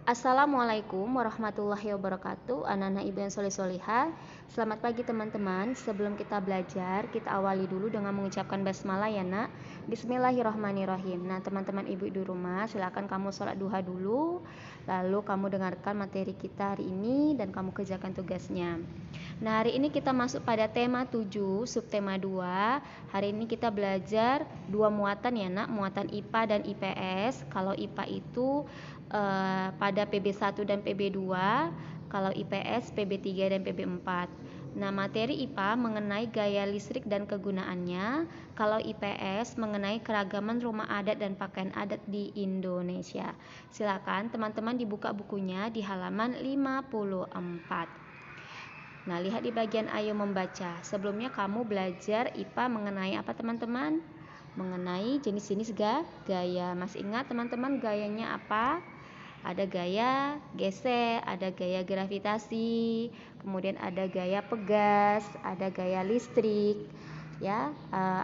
Assalamualaikum warahmatullahi wabarakatuh. Anak-anak ibu yang soleh-solehah. Selamat pagi teman-teman. Sebelum kita belajar, kita awali dulu dengan mengucapkan basmalah ya nak. Bismillahirrahmanirrahim. Nah teman-teman ibu di rumah, silakan kamu sholat duha dulu. Lalu kamu dengarkan materi kita hari ini dan kamu kerjakan tugasnya. Nah hari ini kita masuk pada tema 7, subtema 2. Hari ini kita belajar dua muatan ya nak, muatan IPA dan IPS. Kalau IPA itu pada PB1 dan PB2, kalau IPS PB3 dan PB4. Nah, materi IPA mengenai gaya listrik dan kegunaannya, kalau IPS mengenai keragaman rumah adat dan pakaian adat di Indonesia. Silakan teman-teman dibuka bukunya di halaman 54. Nah, lihat di bagian ayo membaca. Sebelumnya kamu belajar IPA mengenai apa teman-teman? Mengenai jenis-jenis gaya. Masih ingat teman-teman gayanya apa? Ada gaya geser, ada gaya gravitasi, kemudian ada gaya pegas, ada gaya listrik, ya,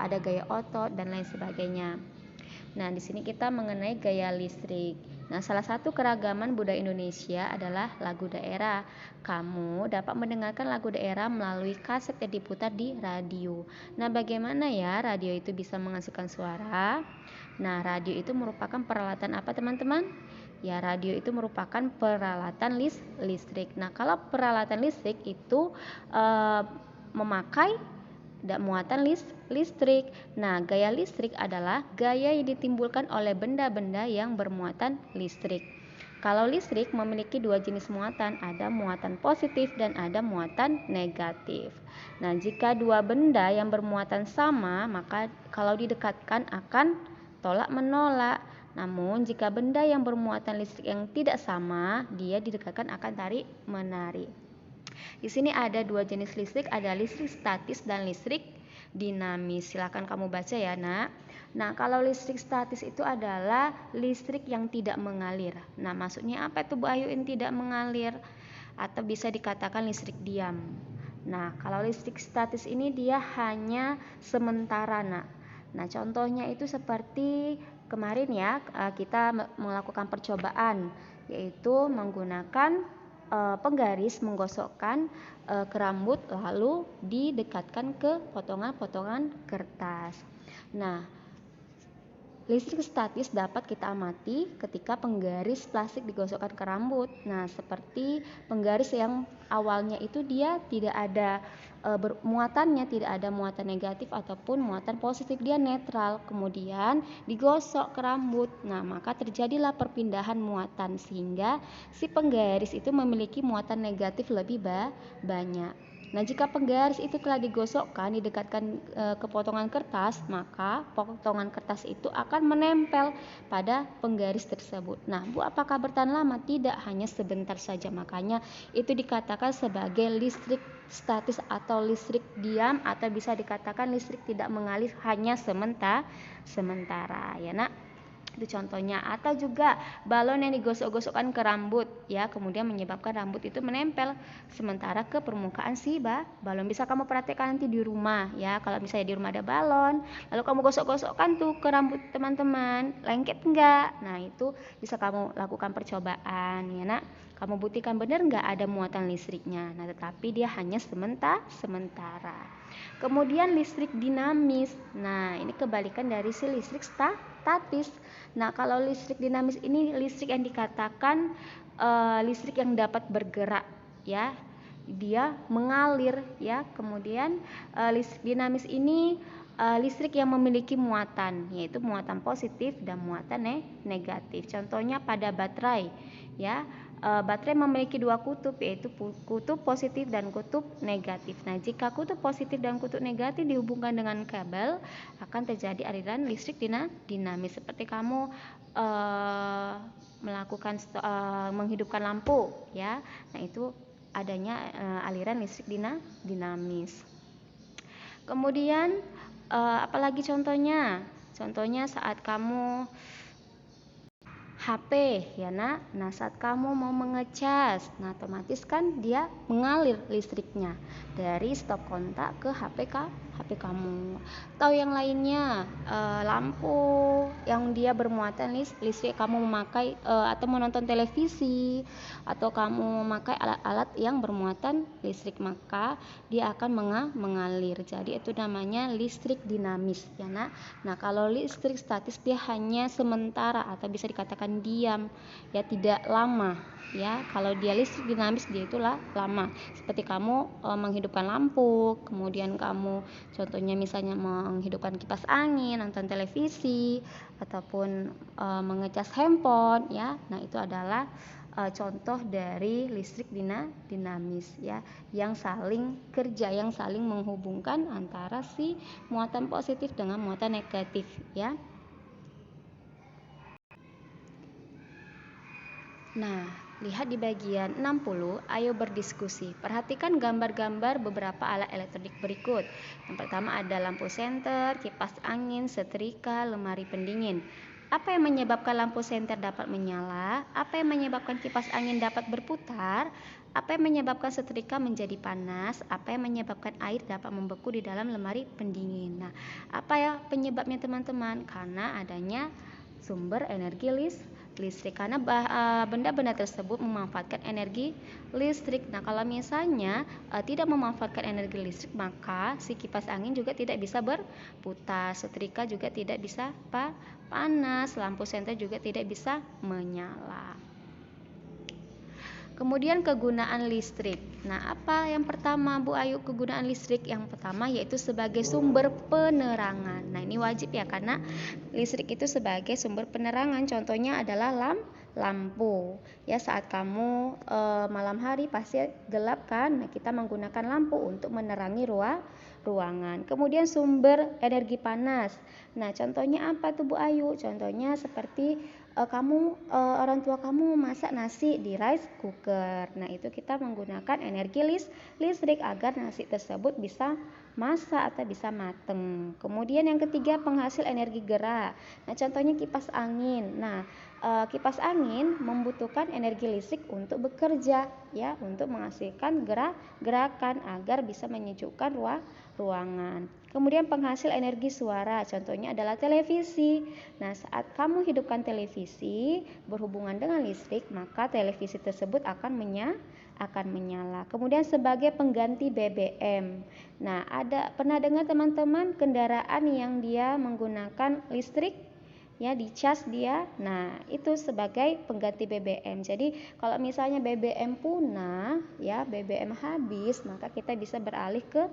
ada gaya otot dan lain sebagainya. Nah, di sini kita mengenai gaya listrik. Nah, salah satu keragaman budaya Indonesia adalah lagu daerah. Kamu dapat mendengarkan lagu daerah melalui kaset yang diputar di radio. Nah, bagaimana ya radio itu bisa menghasilkan suara? Nah, radio itu merupakan peralatan apa teman-teman? Ya, radio itu merupakan peralatan listrik. Nah, kalau peralatan listrik itu memakai muatan listrik. Nah, gaya listrik adalah gaya yang ditimbulkan oleh benda-benda yang bermuatan listrik. Kalau listrik memiliki dua jenis muatan, ada muatan positif dan ada muatan negatif. Nah, jika dua benda yang bermuatan sama, maka kalau didekatkan akan tolak menolak. Namun, jika benda yang bermuatan listrik yang tidak sama, dia didekatkan akan tarik menarik. Di sini ada dua jenis listrik, ada listrik statis dan listrik dinamis. Silakan kamu baca ya, nak. Nah, kalau listrik statis itu adalah listrik yang tidak mengalir. Nah, maksudnya apa itu Bu Ayu yang tidak mengalir? Atau bisa dikatakan listrik diam. Nah, kalau listrik statis ini dia hanya sementara, nak. Nah, contohnya itu seperti kemarin ya, kita melakukan percobaan, yaitu menggunakan penggaris menggosokkan ke rambut lalu didekatkan ke potongan-potongan kertas. Nah, listrik statis dapat kita amati ketika penggaris plastik digosokkan ke rambut. Nah, seperti penggaris yang awalnya itu dia tidak ada muatannya, tidak ada muatan negatif ataupun muatan positif, dia netral. Kemudian digosok ke rambut. Nah, maka terjadilah perpindahan muatan sehingga si penggaris itu memiliki muatan negatif lebih banyak. Nah, jika penggaris itu telah digosokkan, didekatkan ke potongan kertas, maka potongan kertas itu akan menempel pada penggaris tersebut. Nah, Bu, apakah bertahan lama? Tidak, hanya sebentar saja. Makanya itu dikatakan sebagai listrik statis atau listrik diam, atau bisa dikatakan listrik tidak mengalir, hanya sementara. Ya, nak. Itu contohnya. Atau juga balon yang digosok-gosokkan ke rambut ya, kemudian menyebabkan rambut itu menempel sementara ke permukaan si balon. Bisa kamu perhatikan nanti di rumah ya, kalau misalnya di rumah ada balon lalu kamu gosok-gosokkan tuh ke rambut teman-teman, lengket enggak? Nah, itu bisa kamu lakukan percobaan ya, nak. Kamu buktikan benar enggak ada muatan listriknya. Nah, tetapi dia hanya sementara. Kemudian listrik dinamis. Nah, ini kebalikan dari si listrik statis. Nah, kalau listrik dinamis ini listrik yang dikatakan listrik yang dapat bergerak ya. Dia mengalir ya. Kemudian listrik dinamis ini listrik yang memiliki muatan, yaitu muatan positif dan muatan negatif. Contohnya pada baterai ya. Baterai memiliki dua kutub, yaitu kutub positif dan kutub negatif. Nah, jika kutub positif dan kutub negatif dihubungkan dengan kabel, akan terjadi aliran listrik dinamis. Seperti kamu melakukan menghidupkan lampu ya. Nah, itu adanya aliran listrik dinamis. Kemudian apalagi contohnya? Contohnya saat kamu HP ya nak. Nah saat kamu mau mengecas, nah otomatis kan dia mengalir listriknya dari stop kontak ke HP kamu. Atau yang lainnya lampu yang dia bermuatan listrik, kamu memakai atau menonton televisi atau kamu memakai alat-alat yang bermuatan listrik, maka dia akan mengalir. Jadi itu namanya listrik dinamis ya nak. Nah kalau listrik statis dia hanya sementara atau bisa dikatakan diam ya, tidak lama ya. Kalau dia listrik dinamis dia itulah lama, seperti kamu menghidupkan lampu, kemudian kamu contohnya misalnya menghidupkan kipas angin, nonton televisi, ataupun mengecas handphone ya. Nah itu adalah contoh dari listrik dinamis ya, yang saling kerja, yang saling menghubungkan antara si muatan positif dengan muatan negatif ya. Nah, lihat di bagian 60, ayo berdiskusi. Perhatikan gambar-gambar beberapa alat elektronik berikut. Yang pertama ada lampu senter, kipas angin, setrika, lemari pendingin. Apa yang menyebabkan lampu senter dapat menyala? Apa yang menyebabkan kipas angin dapat berputar? Apa yang menyebabkan setrika menjadi panas? Apa yang menyebabkan air dapat membeku di dalam lemari pendingin? Nah, apa ya penyebabnya teman-teman? Karena adanya sumber energi listrik, karena benda-benda tersebut memanfaatkan energi listrik. Nah kalau misalnya tidak memanfaatkan energi listrik, maka si kipas angin juga tidak bisa berputar, setrika juga tidak bisa panas, lampu senter juga tidak bisa menyala. Kemudian kegunaan listrik. Nah, apa yang pertama Bu Ayu kegunaan listrik? Yang pertama yaitu sebagai sumber penerangan. Nah, ini wajib ya karena listrik itu sebagai sumber penerangan. Contohnya adalah lampu. Ya, saat kamu malam hari pasti gelap kan? Nah, kita menggunakan lampu untuk menerangi ruangan. Kemudian sumber energi panas. Nah, contohnya apa tuh Bu Ayu? Contohnya seperti orang tua kamu masak nasi di rice cooker. Nah, itu kita menggunakan energi listrik agar nasi tersebut bisa masak atau bisa mateng. Kemudian yang ketiga penghasil energi gerak. Nah, contohnya kipas angin. Nah, kipas angin membutuhkan energi listrik untuk bekerja ya, untuk menghasilkan gerakan agar bisa menyejukkan ruangan. Kemudian penghasil energi suara, contohnya adalah televisi. Nah, saat kamu hidupkan televisi berhubungan dengan listrik, maka televisi tersebut akan menyala. Kemudian sebagai pengganti BBM. Nah, pernah dengar teman-teman kendaraan yang dia menggunakan listrik? Ya, dicas dia. Nah, itu sebagai pengganti BBM. Jadi, kalau misalnya BBM punah, ya, BBM habis, maka kita bisa beralih ke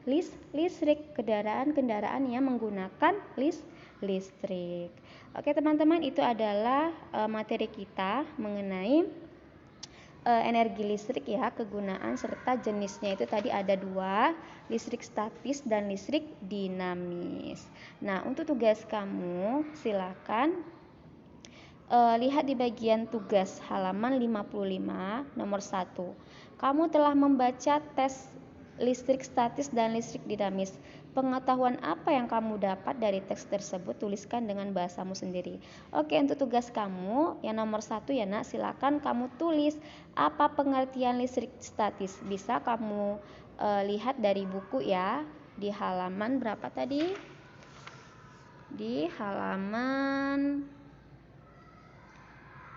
listrik, kendaraan yang menggunakan listrik. Oke, teman-teman, itu adalah materi kita mengenai energi listrik ya, kegunaan serta jenisnya. Itu tadi ada 2, listrik statis dan listrik dinamis. Nah, untuk tugas kamu silakan lihat di bagian tugas halaman 55 nomor 1. Kamu telah membaca tes listrik statis dan listrik dinamis. Pengetahuan apa yang kamu dapat dari teks tersebut? Tuliskan dengan bahasamu sendiri. Oke, untuk tugas kamu yang nomor 1 ya nak, silakan kamu tulis apa pengertian listrik statis. Bisa kamu lihat dari buku ya, di halaman berapa tadi? Di halaman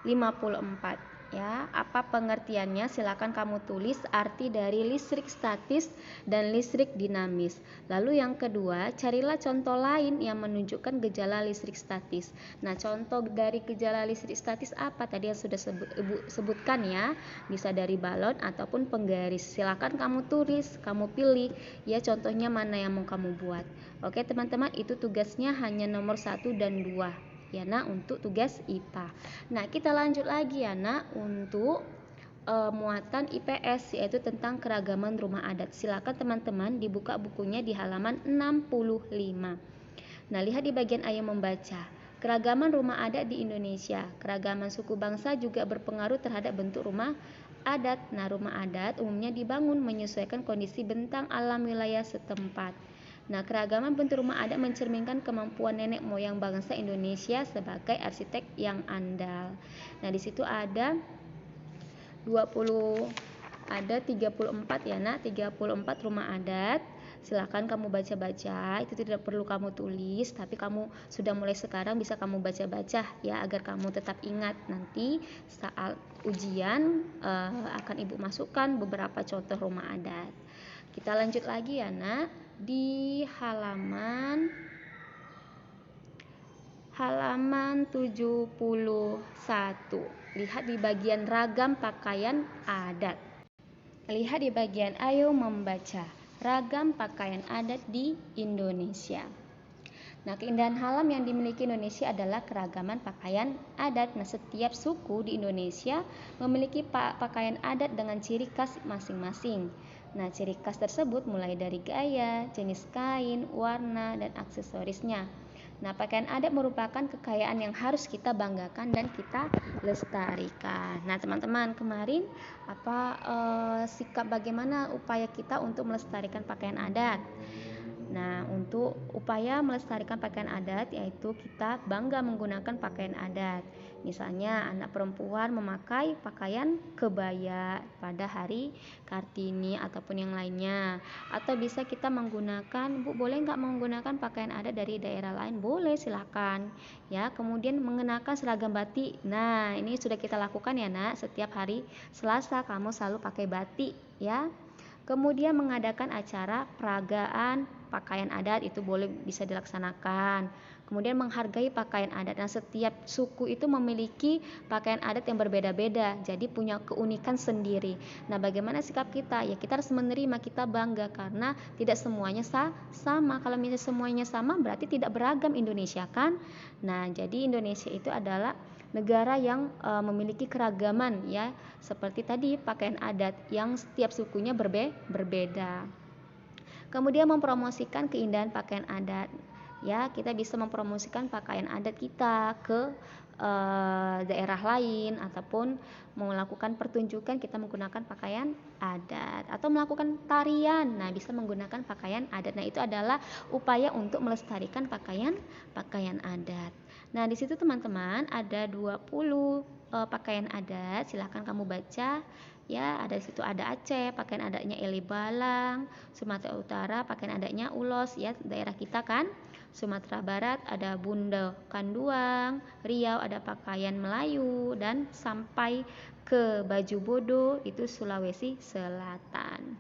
54 ya. Apa pengertiannya? Silakan kamu tulis arti dari listrik statis dan listrik dinamis. Lalu yang kedua, carilah contoh lain yang menunjukkan gejala listrik statis. Nah, contoh dari gejala listrik statis apa? Tadi yang sudah Ibu sebutkan ya. Bisa dari balon ataupun penggaris. Silakan kamu tulis, kamu pilih ya contohnya mana yang mau kamu buat. Oke, teman-teman, itu tugasnya hanya nomor 1 dan 2. Ya nak, untuk tugas IPA. Nah, kita lanjut lagi ya nak untuk muatan IPS, yaitu tentang keragaman rumah adat. Silakan teman-teman dibuka bukunya di halaman 65. Nah, lihat di bagian A yang membaca. Keragaman rumah adat di Indonesia. Keragaman suku bangsa juga berpengaruh terhadap bentuk rumah adat. Nah, rumah adat umumnya dibangun menyesuaikan kondisi bentang alam wilayah setempat. Nah, keragaman bentuk rumah adat mencerminkan kemampuan nenek moyang bangsa Indonesia sebagai arsitek yang andal. Nah, di situ ada 34 ya nak, 34 rumah adat. Silakan kamu baca-baca, itu tidak perlu kamu tulis, tapi kamu sudah mulai sekarang bisa kamu baca-baca ya, agar kamu tetap ingat. Nanti saat ujian akan ibu masukkan beberapa contoh rumah adat. Kita lanjut lagi ya nak, di halaman 71. Lihat di bagian ragam pakaian adat. Lihat di bagian ayo membaca ragam pakaian adat di Indonesia. Nah, keindahan alam yang dimiliki Indonesia adalah keragaman pakaian adat. Nah, setiap suku di Indonesia memiliki pakaian adat dengan ciri khas masing-masing. Nah, ciri khas tersebut mulai dari gaya, jenis kain, warna, dan aksesorisnya. Nah, pakaian adat merupakan kekayaan yang harus kita banggakan dan kita lestarikan. Nah, teman-teman, kemarin sikap bagaimana upaya kita untuk melestarikan pakaian adat? Nah, untuk upaya melestarikan pakaian adat yaitu kita bangga menggunakan pakaian adat. Misalnya anak perempuan memakai pakaian kebaya pada hari Kartini ataupun yang lainnya. Atau bisa kita menggunakan, Bu, boleh nggak menggunakan pakaian adat dari daerah lain? Boleh, silakan. Ya, kemudian mengenakan seragam batik. Nah, ini sudah kita lakukan ya nak, setiap hari Selasa kamu selalu pakai batik ya. Kemudian mengadakan acara peragaan pakaian adat, itu boleh bisa dilaksanakan. Kemudian menghargai pakaian adat. Nah, setiap suku itu memiliki pakaian adat yang berbeda-beda, jadi punya keunikan sendiri. Nah, bagaimana sikap kita? Ya, kita harus menerima, kita bangga karena tidak semuanya sama. Kalau misalnya semuanya sama berarti tidak beragam Indonesia kan? Nah, jadi Indonesia itu adalah negara yang memiliki keragaman ya, seperti tadi pakaian adat yang setiap sukunya berbeda. Kemudian mempromosikan keindahan pakaian adat ya, kita bisa mempromosikan pakaian adat kita ke daerah lain ataupun melakukan pertunjukan kita menggunakan pakaian adat atau melakukan tarian. Nah, bisa menggunakan pakaian adat. Nah, itu adalah upaya untuk melestarikan pakaian adat. Nah, di situ teman-teman ada 20 pakaian adat, silahkan kamu baca ya. Ada di situ ada Aceh, pakaian adatnya Eli Balang, Sumatera Utara pakaian adatnya Ulos ya, daerah kita kan. Sumatera Barat ada Bunda Kanduang, Riau ada pakaian Melayu, dan sampai ke Baju Bodo itu Sulawesi Selatan.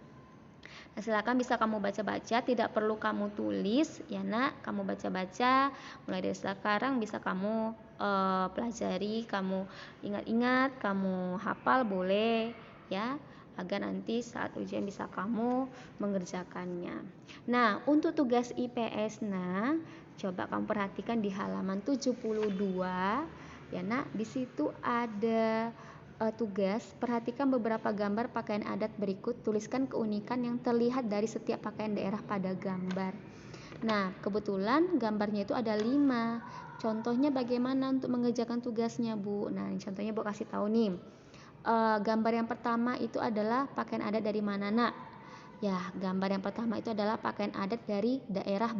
Nah, silakan bisa kamu baca-baca, tidak perlu kamu tulis ya nak, kamu baca-baca mulai dari sekarang bisa kamu pelajari, kamu ingat-ingat, kamu hafal boleh ya, agar nanti saat ujian bisa kamu mengerjakannya. Nah, untuk tugas IPS nah, coba kamu perhatikan di halaman 72 ya nak, di situ ada tugas, perhatikan beberapa gambar pakaian adat berikut, tuliskan keunikan yang terlihat dari setiap pakaian daerah pada gambar. Nah, kebetulan gambarnya itu ada 5. Contohnya bagaimana untuk mengerjakan tugasnya, Bu? Nah, contohnya Bu kasih tahu nih. Gambar yang pertama itu adalah pakaian adat dari mana, nak? Ya, gambar yang pertama itu adalah pakaian adat dari daerah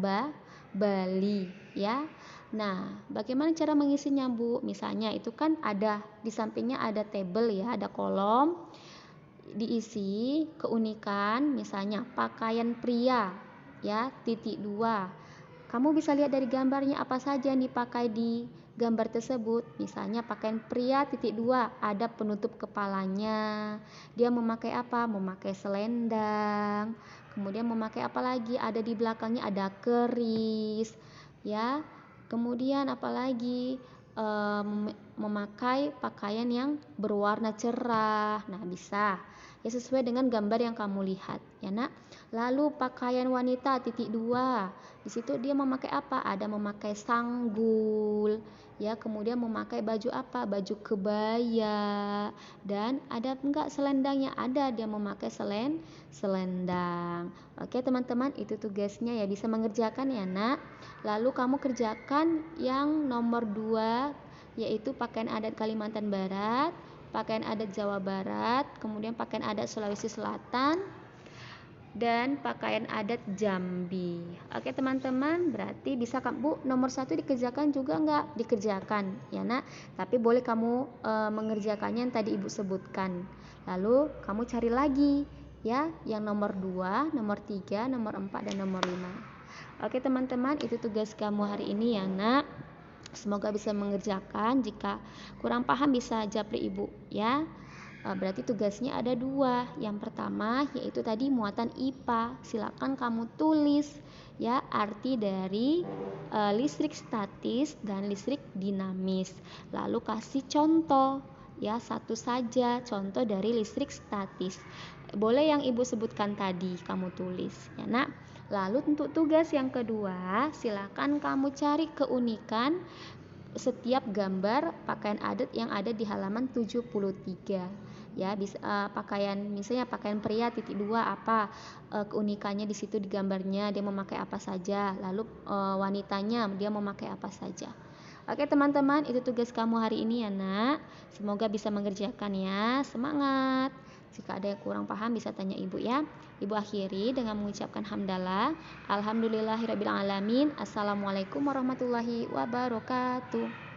Bali, ya. Nah, bagaimana cara mengisinya, Bu? Misalnya itu kan ada di sampingnya ada tabel ya, ada kolom, diisi keunikan, misalnya pakaian pria, ya, titik 2. Kamu bisa lihat dari gambarnya apa saja yang dipakai di gambar tersebut. Misalnya pakaian pria titik 2 ada penutup kepalanya. Dia memakai apa? Memakai selendang. Kemudian memakai apa lagi? Ada di belakangnya ada keris, ya. Kemudian apalagi memakai pakaian yang berwarna cerah. Nah, bisa ya sesuai dengan gambar yang kamu lihat ya nak. Lalu pakaian wanita titik 2, di situ dia memakai apa? Ada memakai sanggul ya, kemudian memakai baju apa? Baju kebaya, dan ada enggak selendangnya? Ada, dia memakai selendang. Oke teman-teman, itu tugasnya ya, bisa mengerjakan ya nak. Lalu kamu kerjakan yang nomor 2, yaitu pakaian adat Kalimantan Barat, pakaian adat Jawa Barat, kemudian pakaian adat Sulawesi Selatan, dan pakaian adat Jambi. Oke teman-teman, berarti bisa kan Bu, nomor 1 dikerjakan juga nggak? Dikerjakan ya nak, tapi boleh kamu mengerjakannya yang tadi Ibu sebutkan. Lalu kamu cari lagi ya, yang nomor 2, nomor 3, nomor 4, dan nomor 5. Oke teman-teman, itu tugas kamu hari ini ya nak. Semoga bisa mengerjakan. Jika kurang paham bisa japri Ibu ya. Berarti tugasnya ada 2. Yang pertama yaitu tadi muatan IPA. Silakan kamu tulis ya arti dari listrik statis dan listrik dinamis. Lalu kasih contoh ya, satu saja contoh dari listrik statis. Boleh yang Ibu sebutkan tadi kamu tulis ya nak. Lalu untuk tugas yang kedua, silakan kamu cari keunikan setiap gambar pakaian adat yang ada di halaman 73 ya. Bisa pakaian, misalnya pakaian pria titik 2 apa keunikannya di situ, di gambarnya dia memakai apa saja, lalu wanitanya dia memakai apa saja. Oke teman-teman, itu tugas kamu hari ini ya nak. Semoga bisa mengerjakan ya. Semangat. Jika ada yang kurang paham bisa tanya Ibu ya. Ibu akhiri dengan mengucapkan hamdalah. Alhamdulillahirabbil alamin. Assalamualaikum warahmatullahi wabarakatuh.